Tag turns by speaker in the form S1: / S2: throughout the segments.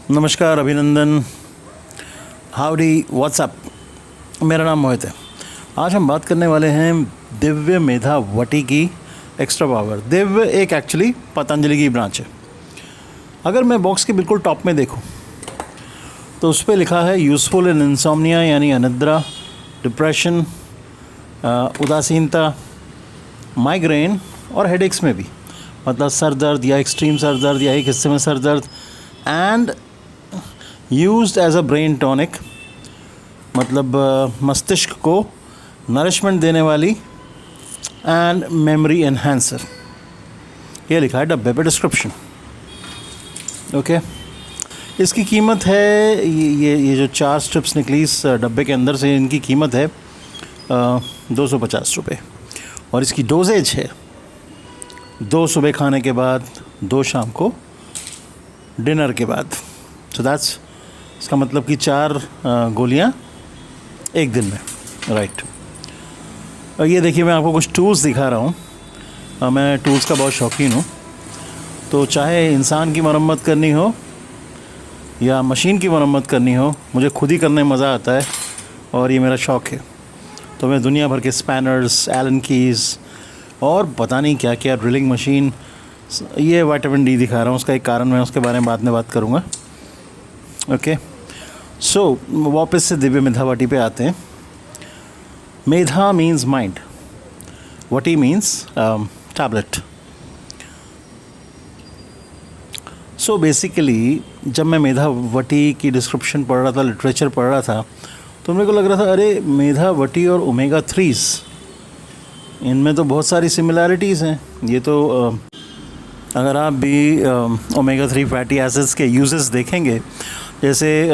S1: नमस्कार, अभिनंदन, howdy, WhatsApp. मेरा नाम मोहित है। आज हम बात करने वाले हैं दिव्य मेधा वटी की एक्स्ट्रा पावर। दिव्य एक एक्चुअली पतंजलि की ब्रांच है। अगर मैं बॉक्स के बिल्कुल टॉप में देखूं तो उस पर लिखा है यूज़फुल इन इंसोम्निया यानी अनिद्रा, डिप्रेशन, उदासीनता, माइग्रेन और हेडेक्स में भी, मतलब सर दर्द या एक्सट्रीम सर दर्द या एक हिस्से में सर दर्द, and used as a brain tonic, मतलब मस्तिष्क को नरिशमेंट देने वाली, एंड मेमोरी एनहांसर। ये लिखा है डब्बे पे, डिस्क्रिप्शन। ओके, इसकी कीमत है, ये जो 4 स्ट्रिप्स निकली इस डब्बे के अंदर से, इनकी कीमत है 250 रुपये। और इसकी डोजेज है 2 सुबह खाने के बाद, 2 शाम को डिनर के बाद। सो दैट्स, इसका मतलब कि 4 गोलियां एक दिन में, राइट। और ये देखिए, मैं आपको कुछ टूल्स दिखा रहा हूँ। मैं टूल्स का बहुत शौकीन हूँ। तो चाहे इंसान की मरम्मत करनी हो या मशीन की मरम्मत करनी हो, मुझे खुद ही करने में मज़ा आता है और ये मेरा शौक़ है। तो मैं दुनिया भर के स्पैनर्स, एलन कीज़ और पता नहीं क्या क्या, ड्रिलिंग मशीन, ये विटामिन डी दिखा रहा हूँ। उसका एक कारण मैं उसके बारे में बाद में बात करूँगा। ओके, सो वापस से दिव्य मेधा वटी पे आते हैं। मेधा मीन्स माइंड, वटी मीन्स टैबलेट। सो बेसिकली जब मैं मेधा वटी की डिस्क्रिप्शन पढ़ रहा था, लिटरेचर पढ़ रहा था, तो मेरे को लग रहा था अरे मेधा वटी और ओमेगा 3s, इनमें तो बहुत सारी सिमिलैरिटीज़ हैं। ये तो अगर आप भी ओमेगा 3 फैटी एसिड्स के यूजेस देखेंगे, जैसे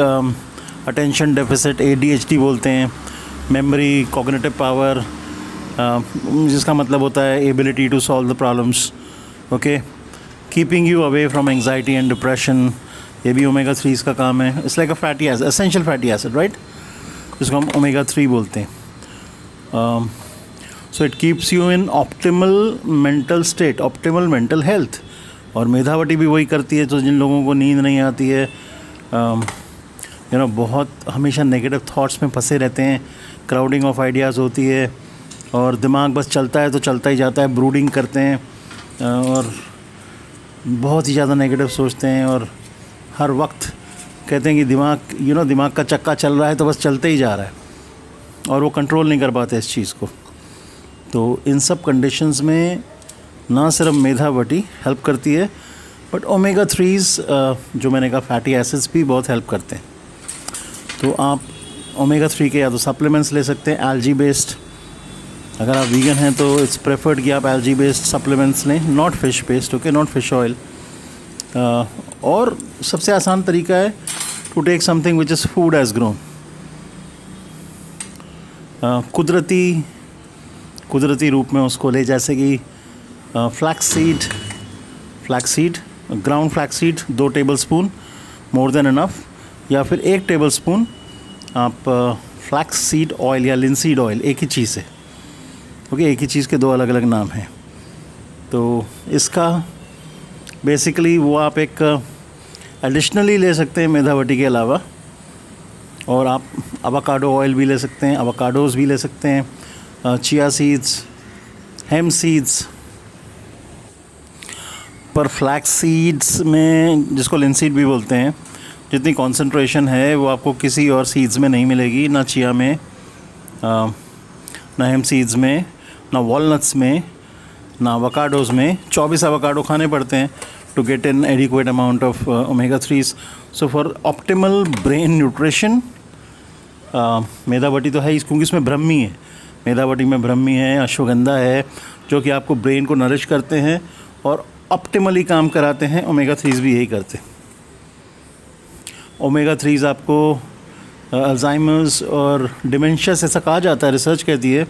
S1: अटेंशन डेफिसिट, ADHD बोलते हैं, मेमोरी, कॉग्निटिव पावर, जिसका मतलब होता है ability to solve the problems, okay, keeping you away from anxiety and depression, ये भी ओमेगा 3s का काम है। It's like a fatty acid, essential fatty acid, right, जिसको हम ओमेगा 3 बोलते हैं। So it keeps you in optimal mental state, optimal mental health. और मेधा वटी भी वही करती है। तो जिन लोगों को नींद नहीं आती है, बहुत हमेशा नेगेटिव थॉट्स में फंसे रहते हैं, क्राउडिंग ऑफ आइडियाज़ होती है और दिमाग बस चलता है तो चलता ही जाता है, ब्रूडिंग करते हैं और बहुत ही ज़्यादा नेगेटिव सोचते हैं और हर वक्त कहते हैं कि दिमाग का चक्का चल रहा है तो बस चलते ही जा रहा है और वो कंट्रोल नहीं कर पाते इस चीज़ को। तो इन सब कंडीशंस में ना सिर्फ मेधा वटी हेल्प करती है, बट ओमेगा 3s जो मैंने कहा फैटी एसिड्स भी बहुत हेल्प करते हैं। तो आप ओमेगा 3 के या तो सप्लीमेंट्स ले सकते हैं, एल्गी बेस्ड। अगर आप वीगन हैं तो इट्स प्रेफर्ड कि आप एल्गी बेस्ड सप्लीमेंट्स लें, not fish based, okay, not fish oil. और सबसे आसान तरीका है to take something which is food as grown. कुदरती रूप में उसको ले, जैसे कि flax seed, ground flax seed 2 tablespoon, more than enough, या फिर 1 टेबलस्पून आप फ्लैक्स सीड ऑयल या लिनसीड ऑयल, एक ही चीज़ है, ओके, एक ही चीज़ के 2 अलग अलग नाम हैं। तो इसका बेसिकली वो आप एक एडिशनली ले सकते हैं मेधा वटी के अलावा। और आप अवाकाडो ऑयल भी ले सकते हैं, अवाकाडोज़ भी ले सकते हैं, चिया सीड्स, हेम सीड्स। पर फ्लैक्स सीड्स में, जिसको लिनसीड भी बोलते हैं, जितनी कंसंट्रेशन है वो आपको किसी और सीड्स में नहीं मिलेगी, ना चिया में, ना हेम सीड्स में, ना वॉलनट्स में, ना अवाकाडोज़ में। 24 अवाकाडो खाने पड़ते हैं to get an adequate amount of omega 3s। So for optimal brain nutrition, Medha Vati तो है, क्योंकि इसमें ब्रह्मी है, मेधा वटी में ब्रह्मी है, अश्वगंधा है, जो कि आपको ब्रेन को नरिश करते हैं और ऑप्टिमली काम कराते हैं। ओमेगा 3s भी यही करते हैं। ओमेगा 3s आपको अल्जाइमर्स और डिमेंशिया से, ऐसा कहा जाता है, रिसर्च कहती है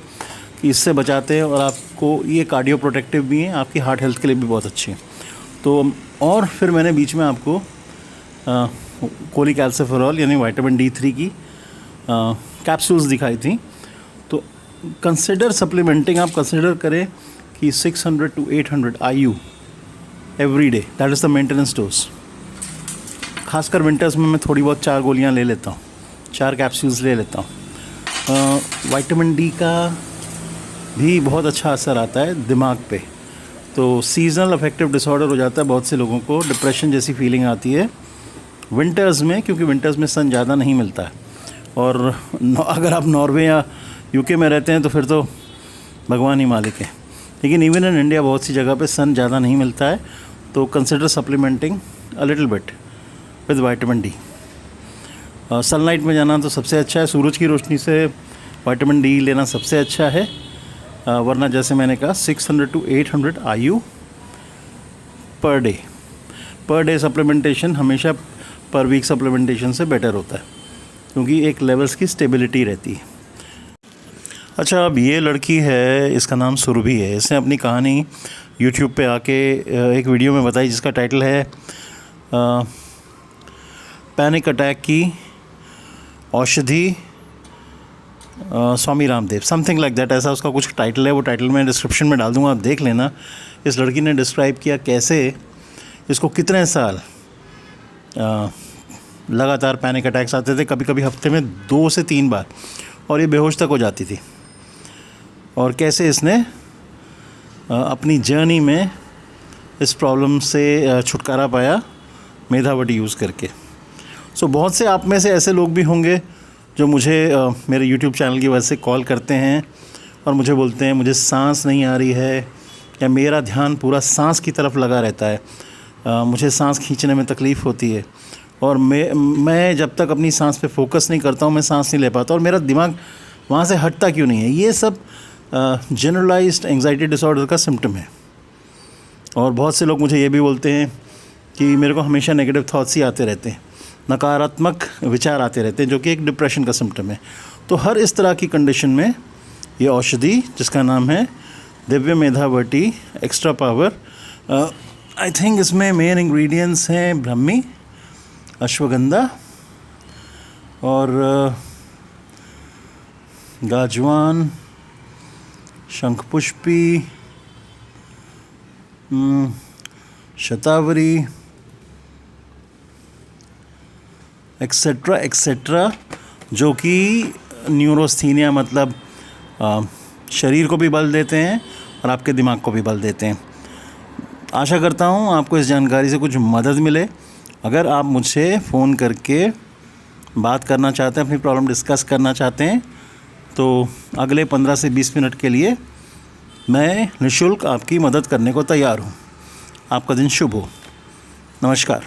S1: कि इससे बचाते हैं। और आपको ये कार्डियो प्रोटेक्टिव भी हैं, आपकी हार्ट हेल्थ के लिए भी बहुत अच्छी हैं। तो और फिर मैंने बीच में आपको कोलिकैल्सिफेरॉल यानी विटामिन D3 की कैप्सूल्स दिखाई थी। तो कंसिडर सप्लीमेंटिंग, आप कंसिडर करें कि 600 to 800 IU every day, that is the maintenance dose. खासकर विंटर्स में मैं थोड़ी बहुत 4 गोलियां ले लेता हूँ, 4 कैप्सूल्स ले लेता हूँ। विटामिन डी का भी बहुत अच्छा असर आता है दिमाग पे। तो सीजनल अफेक्टिव डिसऑर्डर हो जाता है बहुत से लोगों को, डिप्रेशन जैसी फीलिंग आती है विंटर्स में, क्योंकि विंटर्स में सन ज़्यादा नहीं मिलता है। और अगर आप नॉर्वे या यूके में रहते हैं तो फिर तो भगवान ही मालिक है, लेकिन इवन इन इंडिया बहुत सी जगह पे सन ज़्यादा नहीं मिलता है, तो consider supplementing a little bit with vitamin D. Sunlight में जाना तो सबसे अच्छा है, सूरज की रोशनी से विटामिन डी लेना सबसे अच्छा है। वरना जैसे मैंने कहा 600 to 800 IU per day supplementation हमेशा पर वीक सप्लीमेंटेशन से बेटर होता है, क्योंकि एक लेवल्स की स्टेबिलिटी रहती है। अच्छा, अब ये लड़की है, इसका नाम सुरभि है। इसने अपनी कहानी YouTube पे आके एक वीडियो में बताई जिसका टाइटल है पैनिक अटैक की औषधि Swami Ramdev, something like that, ऐसा उसका कुछ टाइटल है। वो टाइटल मैं डिस्क्रिप्शन में डाल दूँगा, आप देख लेना। इस लड़की ने डिस्क्राइब किया कैसे इसको कितने साल लगातार पैनिक अटैक्स आते थे, कभी कभी हफ्ते में 2 से 3 बार, और ये बेहोश तक हो जाती थी, और कैसे इसने अपनी जर्नी में इस प्रॉब्लम से छुटकारा पाया मेधावटी यूज़ करके। सो बहुत से आप में से ऐसे लोग भी होंगे जो मुझे मेरे YouTube चैनल की वजह से कॉल करते हैं और मुझे बोलते हैं मुझे सांस नहीं आ रही है, या मेरा ध्यान पूरा सांस की तरफ लगा रहता है, मुझे सांस खींचने में तकलीफ़ होती है, और मैं जब तक अपनी सांस पे फोकस नहीं करता हूँ मैं सांस नहीं ले पाता, और मेरा दिमाग वहाँ से हटता क्यों नहीं है। ये सब जनरलाइज्ड एंग्जाइटी डिसऑर्डर का सिम्टम है। और बहुत से लोग मुझे ये भी बोलते हैं कि मेरे को हमेशा नेगेटिव थॉट्स ही आते रहते हैं, नकारात्मक विचार आते रहते हैं, जो कि एक डिप्रेशन का सिम्टम है। तो हर इस तरह की कंडीशन में ये औषधि, जिसका नाम है Divya मेधावटी extra power, I think इसमें मेन इंग्रेडिएंट्स हैं ब्रह्मी, अश्वगंधा और गाजवान, शंखपुष्पी, शतावरी, एक्सेट्रा एक्सेट्रा, जो कि न्यूरोस्थीनिया मतलब शरीर को भी बल देते हैं और आपके दिमाग को भी बल देते हैं। आशा करता हूँ आपको इस जानकारी से कुछ मदद मिले। अगर आप मुझसे फ़ोन करके बात करना चाहते हैं, अपनी प्रॉब्लम डिस्कस करना चाहते हैं, तो अगले 15 से 20 मिनट के लिए मैं निःशुल्क आपकी मदद करने को तैयार हूँ। आपका दिन शुभ हो। नमस्कार।